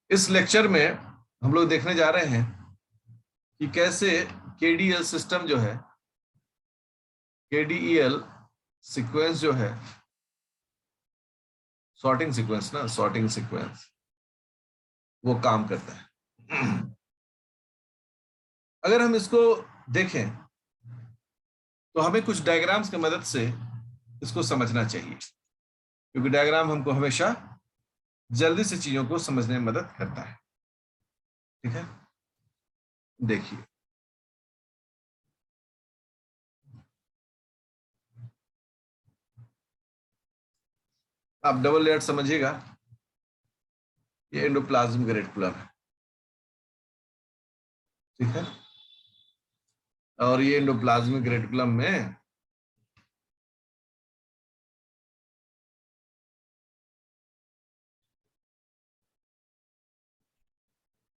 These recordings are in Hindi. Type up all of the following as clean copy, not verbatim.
इस लेक्चर में हम लोग देखने जा रहे हैं कि कैसे केडीएल सिस्टम जो है, केडीईएल सीक्वेंस जो है, सॉर्टिंग सीक्वेंस ना, सॉर्टिंग सीक्वेंस वो काम करता है। अगर हम इसको देखें तो हमें कुछ डायग्राम्स की मदद से इसको समझना चाहिए, क्योंकि डायग्राम हमको हमेशा जल्दी से चीजों को समझने में मदद करता है। ठीक है, देखिए आप डबल लेयर समझिएगा। ये एंडोप्लाज्मिक रेटिकुलम है, ठीक है, और ये एंडोप्लाज्मिक रेटिकुलम में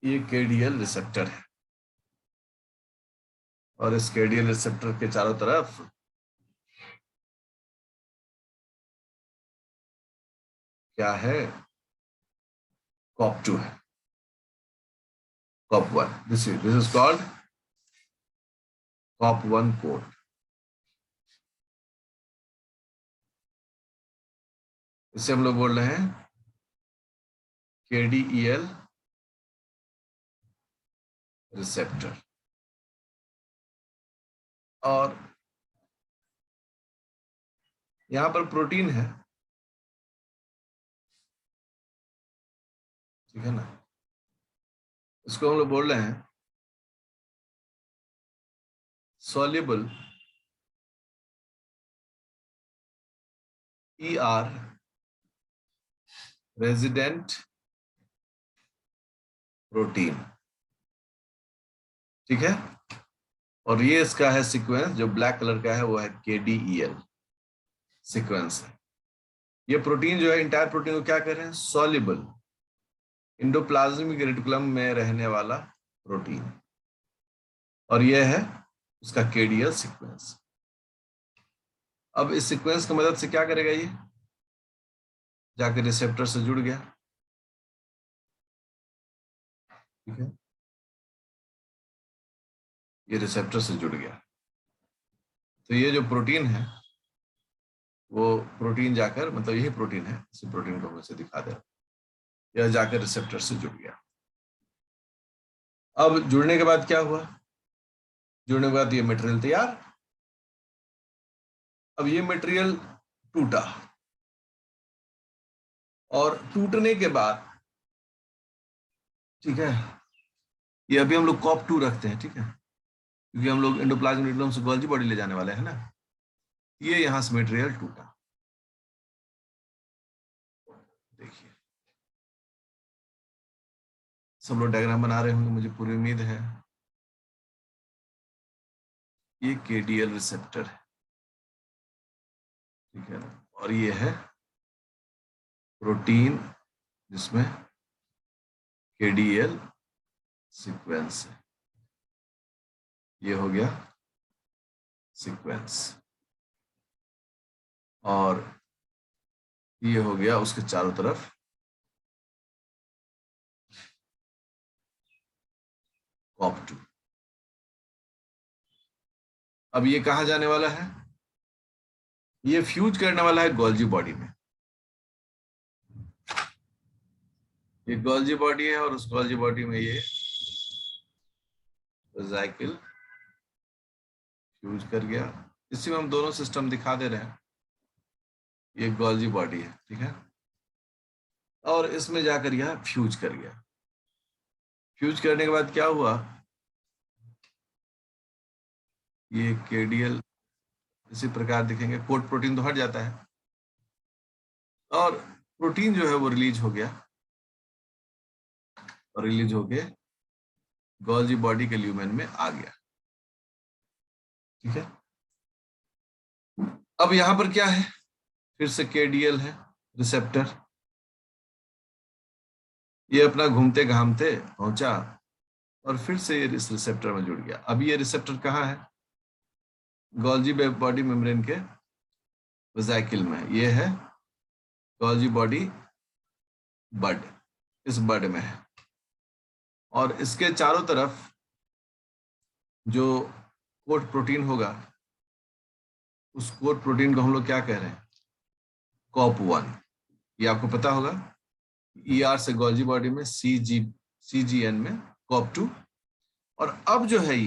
ये केडीएल रिसेप्टर है, और इस केडीएल रिसेप्टर के चारों तरफ क्या है, COP2 है, COP1। This is called COP1 code. इसे हम लोग बोल रहे हैं केडीईएल रिसेप्टर। और यहां पर प्रोटीन है, ठीक है ना, इसको हम लोग बोल रहे हैं soluble ER रेजिडेंट प्रोटीन, ठीक है। और ये इसका है सीक्वेंस, जो ब्लैक कलर का है वो है केडीईएल सीक्वेंस है। ये प्रोटीन जो है, इंटायर प्रोटीन को क्या कह रहे हैं, सॉल्युबल इंडोप्लाज्मिक रेटिकुलम में रहने वाला प्रोटीन, और ये है उसका केडीएल सीक्वेंस। अब इस सीक्वेंस की मदद से क्या करेगा, ये जाकर रिसेप्टर से जुड़ गया, ठीक है, ये रिसेप्टर से जुड़ गया। तो ये जो प्रोटीन है वो प्रोटीन जाकर, मतलब यही प्रोटीन है, इसी प्रोटीन को मुझे दिखा दे, यह जाकर रिसेप्टर से जुड़ गया। अब जुड़ने के बाद क्या हुआ, जुड़ने के बाद ये मटेरियल तैयार। अब ये मटेरियल टूटा, और टूटने के बाद, ठीक है, ये अभी हम लोग COP2 रखते हैं, ठीक है, क्योंकि हम लोग एंडोप्लाज्मिक रेटिकुलम से गोल्जी बॉडी ले जाने वाले हैं ना। ये यहां से मटेरियल टूटा, देखिए सब लोग डायग्राम बना रहे होंगे, मुझे पूरी उम्मीद है। ये केडीएल रिसेप्टर है, ठीक है, और ये है प्रोटीन जिसमें केडीएल सीक्वेंस है। ये हो गया सीक्वेंस, और ये हो गया उसके चारों तरफ COP2। अब ये कहां जाने वाला है, ये फ्यूज करने वाला है गोल्जी बॉडी में। ये गोल्जी बॉडी है, और उस गोल्जी बॉडी में ये वेसिकल फ्यूज कर गया। इसी में हम दोनों सिस्टम दिखा दे रहे हैं। ये गोल्जी बॉडी है, ठीक है, और इसमें जाकर यह फ्यूज कर गया। फ्यूज करने के बाद क्या हुआ, ये केडीएल इसी प्रकार दिखेंगे, कोट प्रोटीन तो हट जाता है, और प्रोटीन जो है वो रिलीज हो गया, और रिलीज होके गोल्जी बॉडी के ल्यूमेन में आ गया, ठीक है। अब यहां पर क्या है, फिर से केडीएल है रिसेप्टर, ये अपना घूमते घामते पहुंचा, और फिर से ये इस रिसेप्टर में जुड़ गया। अब ये रिसेप्टर कहाँ है, गोल्जी बॉडी मेम्ब्रेन के वेसिकल में। ये है गोल्जी बॉडी बड, इस बड में है, और इसके चारों तरफ जो कोट प्रोटीन होगा, उस कोट प्रोटीन को हम लोग क्या कह रहे हैं? कॉप1। ये आपको पता होगा, ER से गोल्जी बॉडी में, CGN में कॉप2। और अब जो है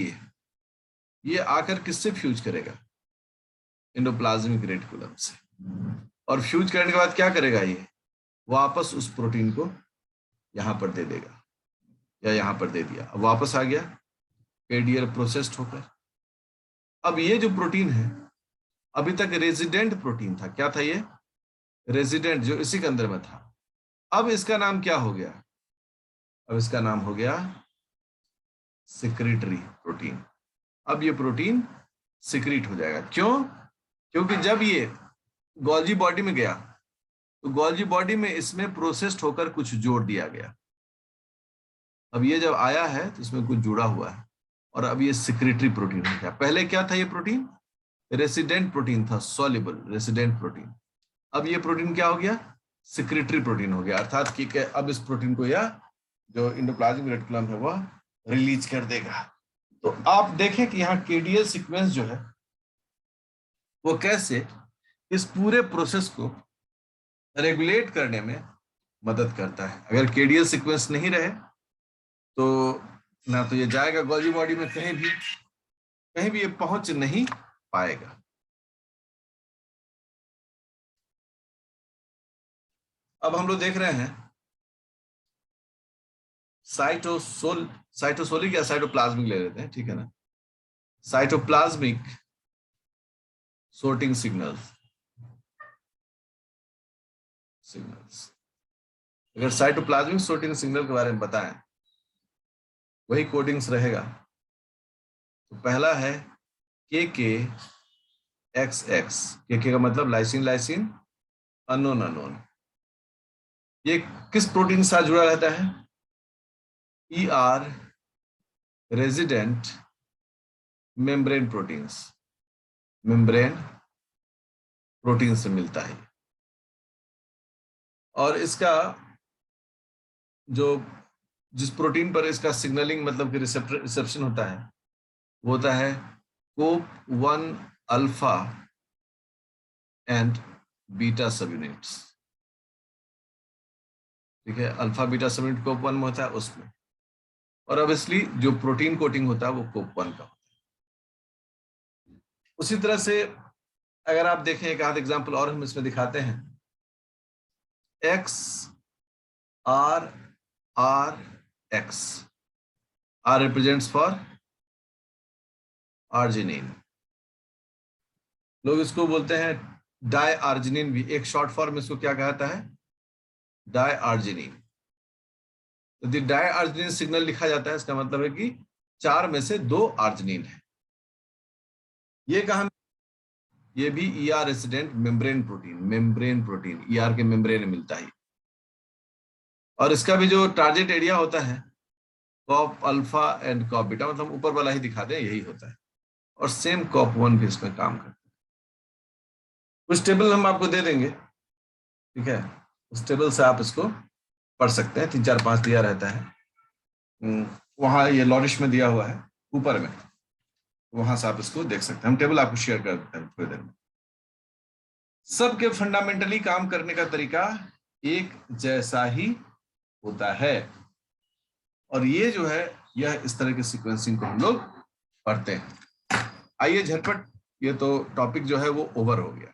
ये आकर किससे फ्यूज करेगा? एंडोप्लाज्मिक रेटिकुलम से। और फ्यूज करने के बाद क्या करेगा? ये वापस उस प्रोटीन को यहां पर दे देगा, या यहां पर दे दिया, अब वापस आ गया KDL प्रोसेस्ड होकर। अब ये जो प्रोटीन है अभी तक रेजिडेंट प्रोटीन था। क्या था ये? रेजिडेंट, जो इसी के अंदर में था। अब इसका नाम क्या हो गया? अब इसका नाम हो गया सिक्रीटरी प्रोटीन। अब ये प्रोटीन सिक्रीट हो जाएगा। क्यों? क्योंकि जब ये गोल्जी बॉडी में गया तो गोल्जी बॉडी में इसमें प्रोसेस्ड होकर कुछ जोड़ दिया गया। अब ये जब आया है तो इसमें कुछ जुड़ा हुआ है और अब ये सिक्रीटरी प्रोटीन हो गया। पहले क्या था ये प्रोटीन? रेसिडेंट प्रोटीन था, सॉल्युबल रेसिडेंट प्रोटीन। अब ये प्रोटीन क्या हो गया? सिक्रीटरी प्रोटीन हो गया। अर्थात कि अब इस प्रोटीन को या जो एंडोप्लाज्मिक रेटिकुलम है वह रिलीज कर देगा। तो आप देखें कि यहाँ KDL सीक्वेंस जो है वो कैसे इस पूरे प्रोसेस को रेगुलेट करने में मदद करता है। अगर KDL सीक्वेंस नहीं रहे तो ना तो ये जाएगा गोल्जी बॉडी में, कहीं भी ये पहुंच नहीं पाएगा। अब हम लोग देख रहे हैं साइटोसोलिक या साइटोप्लाज्मिक ले लेते हैं, ठीक है ना? Cytoplasmic sorting signals। अगर साइटोप्लाज्मिक sorting सिग्नल के बारे में बताएं, वही कोडिंग्स रहेगा। तो पहला है KKXX। KK का मतलब लाइसिन लाइसिन, अननोन अननोन। ये किस प्रोटीन के साथ जुड़ा रहता है? ER resident membrane proteins, membrane protein से मिलता है। और इसका जिस प्रोटीन पर इसका सिग्नलिंग मतलब कि रिसेप्शन होता है वो होता है COP1 अल्फा एंड बीटा सब यूनिट्स। ठीक है, अल्फा बीटा सब यूनिट COP1 में होता है उसमें। और ऑब्वियसली जो प्रोटीन कोटिंग होता है वो COP1 का होता है। उसी तरह से अगर आप देखें एक आध एग्जाम्पल और हम इसमें दिखाते हैं। XRRX, R represents for arginine। लोग इसको बोलते हैं डाई आर्जिनिन भी, एक शॉर्ट फॉर्म इसको क्या कहता है? Di arginine. तो डाई आर्जिनिन सिग्नल लिखा जाता है, इसका मतलब है कि 4 में से 2 आर्जिनिन है। ये कहां? ये भी ER resident membrane protein ER के मेम्ब्रेन में मिलता है। और इसका भी जो टारगेट एरिया होता है cop alpha and cop beta, मतलब ऊपर वाला ही दिखाते हैं, यही होता है। और सेम COP1 भी इसमें काम करता है। कुछ टेबल हम आपको दे देंगे, ठीक है? उस टेबल से आप इसको पढ़ सकते हैं। 3 4 5 दिया रहता है वहां, ये लॉरिश में दिया हुआ है ऊपर में, वहां से आप इसको देख सकते हैं। हम टेबल आपको शेयर कर देते हैं थोड़ी देर में। सबके फंडामेंटली काम करने का तरीका एक जैसा ही होता है। और ये जो है यह इस तरह के सीक्वेंसिंग को हम लोग पढ़ते हैं। आइए झटपट, ये तो टॉपिक जो है वो ओवर हो गया।